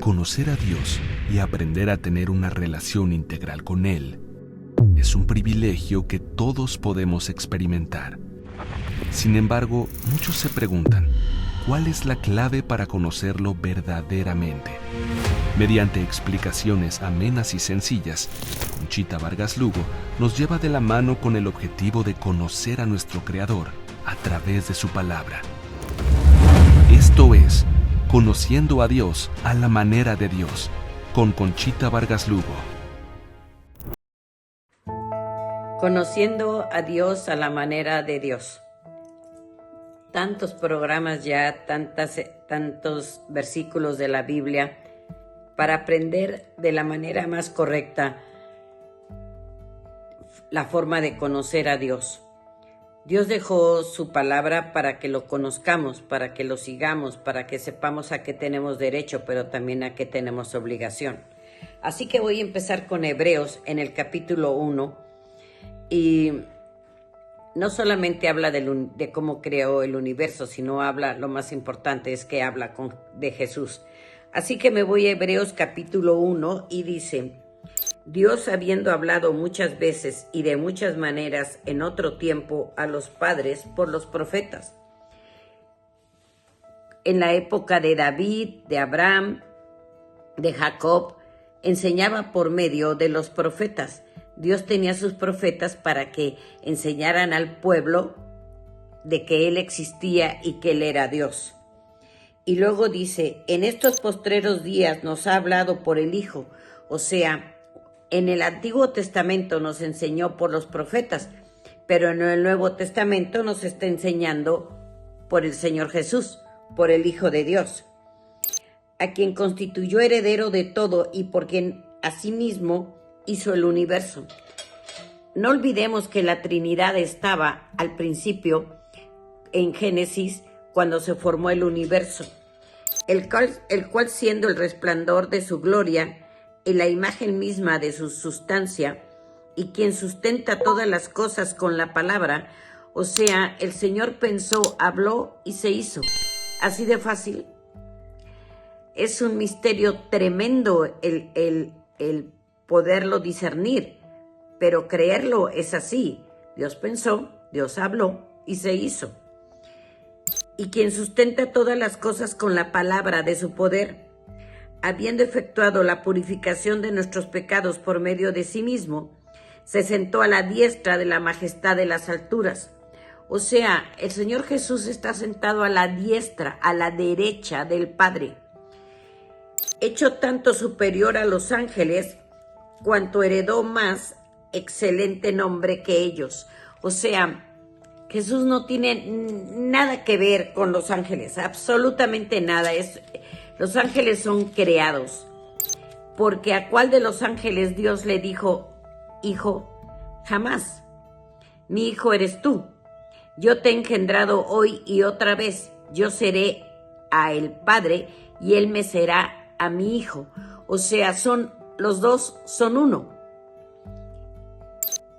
Conocer a Dios y aprender a tener una relación integral con Él es un privilegio que todos podemos experimentar. Sin embargo, muchos se preguntan, ¿cuál es la clave para conocerlo verdaderamente? Mediante explicaciones amenas y sencillas, Conchita Vargas Lugo nos lleva de la mano con el objetivo de conocer a nuestro Creador a través de su palabra. Esto es Conociendo a Dios a la manera de Dios, con Conchita Vargas Lugo. Conociendo a Dios a la manera de Dios. Tantos programas ya, tantos versículos de la Biblia para aprender de la manera más correcta la forma de conocer a Dios. Dios dejó su palabra para que lo conozcamos, para que lo sigamos, para que sepamos a qué tenemos derecho, pero también a qué tenemos obligación. Así que voy a empezar con Hebreos en el capítulo 1 y no solamente habla de cómo creó el universo, sino habla, lo más importante es que habla de Jesús. Así que me voy a Hebreos capítulo 1 y dice: Dios, habiendo hablado muchas veces y de muchas maneras en otro tiempo a los padres por los profetas, en la época de David, de Abraham, de Jacob, enseñaba por medio de los profetas. Dios tenía sus profetas para que enseñaran al pueblo de que Él existía y que Él era Dios. Y luego dice, en estos postreros días nos ha hablado por el Hijo. O sea, en el Antiguo Testamento nos enseñó por los profetas, pero en el Nuevo Testamento nos está enseñando por el Señor Jesús, por el Hijo de Dios, a quien constituyó heredero de todo y por quien asimismo hizo el universo. No olvidemos que la Trinidad estaba al principio en Génesis cuando se formó el universo, el cual siendo el resplandor de su gloria y la imagen misma de su sustancia, y quien sustenta todas las cosas con la palabra, o sea, el Señor pensó, habló y se hizo. Así de fácil. Es un misterio tremendo el poderlo discernir, pero creerlo es así. Dios pensó, Dios habló y se hizo. Y quien sustenta todas las cosas con la palabra de su poder, habiendo efectuado la purificación de nuestros pecados por medio de sí mismo, se sentó a la diestra de la majestad de las alturas. O sea, el Señor Jesús está sentado a la diestra, a la derecha del Padre, hecho tanto superior a los ángeles, cuanto heredó más excelente nombre que ellos. O sea, Jesús no tiene nada que ver con los ángeles, absolutamente nada. Los ángeles son creados, porque ¿a cuál de los ángeles Dios le dijo, hijo? Jamás. Mi hijo eres tú. Yo te he engendrado hoy y otra vez. Yo seré a el Padre y él me será a mi hijo. O sea, los dos son uno.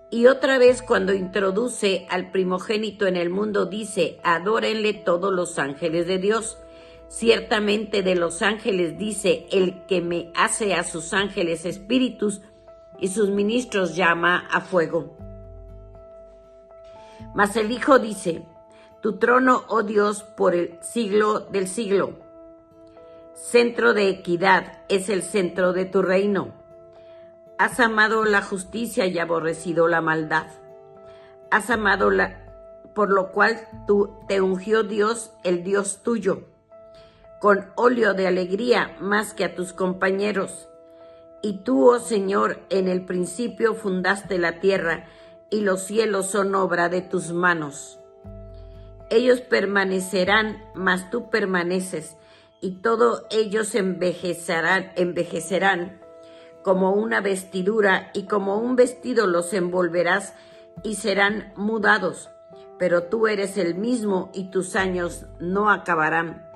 Y otra vez cuando introduce al primogénito en el mundo dice, adórenle todos los ángeles de Dios. Ciertamente de los ángeles dice, el que me hace a sus ángeles espíritus y sus ministros llama a fuego. Mas el Hijo dice, tu trono, oh Dios, por el siglo del siglo. Centro de equidad es el centro de tu reino. Has amado la justicia y aborrecido la maldad. Has amado por lo cual te ungió Dios, el Dios tuyo, con óleo de alegría más que a tus compañeros. Y tú, oh Señor, en el principio fundaste la tierra, y los cielos son obra de tus manos. Ellos permanecerán, mas tú permaneces, y todos ellos envejecerán como una vestidura, y como un vestido los envolverás, y serán mudados. Pero tú eres el mismo, y tus años no acabarán.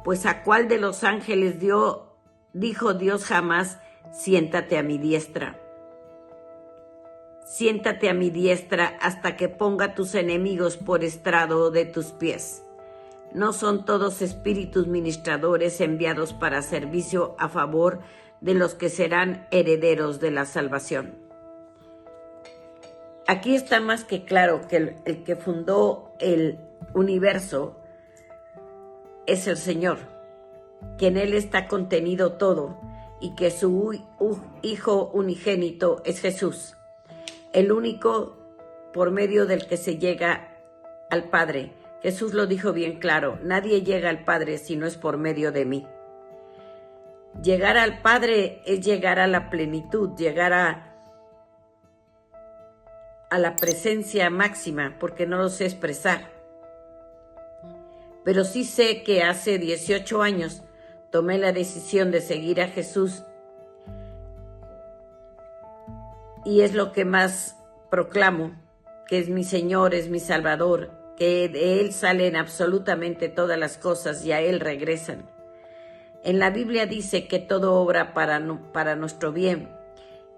Pues ¿a cuál de los ángeles dijo Dios jamás, siéntate a mi diestra? Siéntate a mi diestra hasta que ponga tus enemigos por estrado de tus pies. ¿No son todos espíritus ministradores enviados para servicio a favor de los que serán herederos de la salvación? Aquí está más que claro que el que fundó el universo es el Señor, que en Él está contenido todo y que su Hijo unigénito es Jesús, el único por medio del que se llega al Padre. Jesús lo dijo bien claro: nadie llega al Padre si no es por medio de mí. Llegar al Padre es llegar a la plenitud, llegar a la presencia máxima, porque no lo sé expresar. Pero sí sé que hace 18 años tomé la decisión de seguir a Jesús, y es lo que más proclamo, que es mi Señor, es mi Salvador, que de Él salen absolutamente todas las cosas y a Él regresan. En la Biblia dice que todo obra para nuestro bien,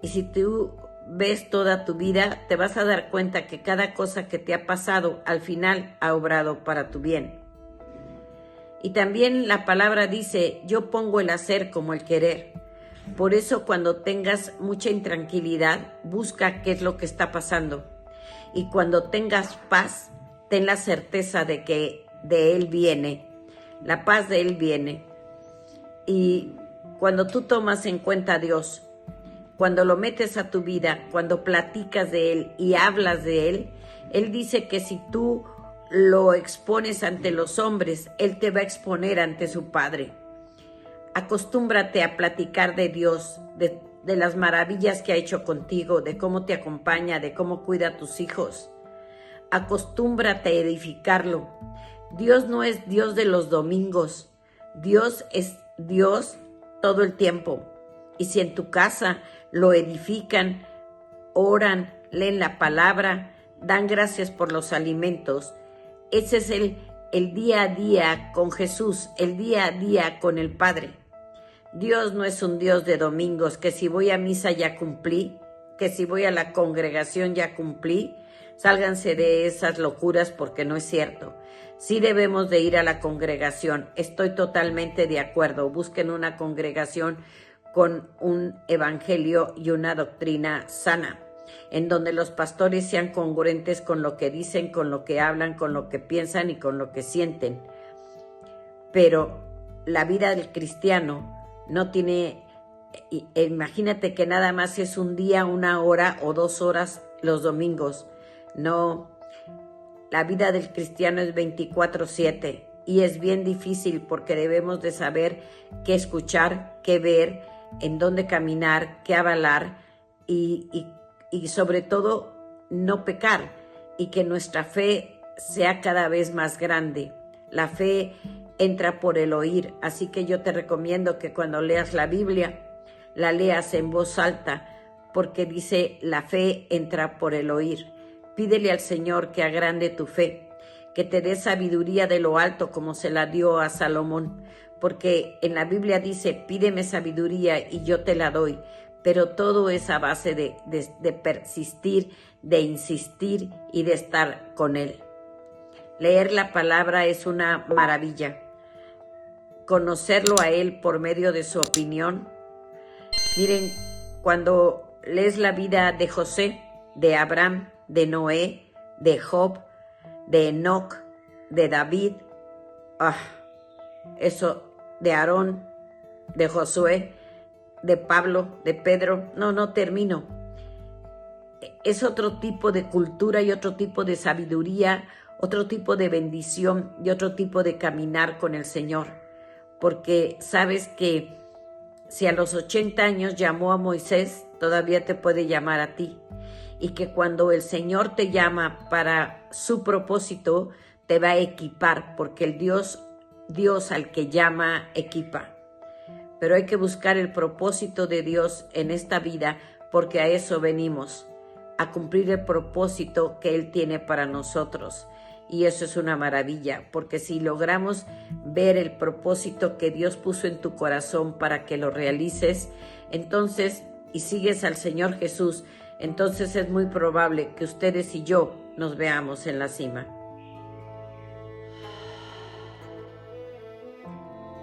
y si tú ves toda tu vida, te vas a dar cuenta que cada cosa que te ha pasado al final ha obrado para tu bien. Y también la palabra dice: yo pongo el hacer como el querer. Por eso, cuando tengas mucha intranquilidad, busca qué es lo que está pasando. Y cuando tengas paz, ten la certeza de que de Él viene. La paz de Él viene. Y cuando tú tomas en cuenta a Dios, cuando lo metes a tu vida, cuando platicas de Él y hablas de Él, Él dice que si tú lo expones ante los hombres, Él te va a exponer ante su Padre. Acostúmbrate a platicar de Dios, de las maravillas que ha hecho contigo, de cómo te acompaña, de cómo cuida a tus hijos. Acostúmbrate a edificarlo. Dios no es Dios de los domingos. Dios es Dios todo el tiempo. Y si en tu casa lo edifican, oran, leen la palabra, dan gracias por los alimentos, ese es el día a día con Jesús, el día a día con el Padre. Dios no es un Dios de domingos, que si voy a misa ya cumplí, que si voy a la congregación ya cumplí. Sálganse de esas locuras, porque no es cierto. Sí debemos de ir a la congregación, estoy totalmente de acuerdo. Busquen una congregación con un evangelio y una doctrina sana, en donde los pastores sean congruentes con lo que dicen, con lo que hablan, con lo que piensan y con lo que sienten. Pero la vida del cristiano no tiene, imagínate que nada más es un día, 1 hora o 2 horas los domingos. No, la vida del cristiano es 24/7 y es bien difícil, porque debemos de saber qué escuchar, qué ver, en dónde caminar, qué avalar y sobre todo no pecar, y que nuestra fe sea cada vez más grande. La fe entra por el oír, así que yo te recomiendo que cuando leas la Biblia, la leas en voz alta, porque dice: la fe entra por el oír. Pídele al Señor que agrande tu fe, que te dé sabiduría de lo alto como se la dio a Salomón, porque en la Biblia dice: pídeme sabiduría y yo te la doy, pero todo es a base de persistir, de insistir y de estar con Él. Leer la palabra es una maravilla. Conocerlo a Él por medio de su opinión. Miren, cuando lees la vida de José, de Abraham, de Noé, de Job, de Enoc, de David, eso, de Aarón, de Josué, de Pablo, de Pedro, no termino. Es otro tipo de cultura y otro tipo de sabiduría, otro tipo de bendición y otro tipo de caminar con el Señor. Porque sabes que si a los 80 años llamó a Moisés, todavía te puede llamar a ti. Y que cuando el Señor te llama para su propósito, te va a equipar, porque el Dios al que llama, equipa. Pero hay que buscar el propósito de Dios en esta vida, porque a eso venimos, a cumplir el propósito que Él tiene para nosotros. Y eso es una maravilla, porque si logramos ver el propósito que Dios puso en tu corazón para que lo realices, entonces, y sigues al Señor Jesús, entonces es muy probable que ustedes y yo nos veamos en la cima.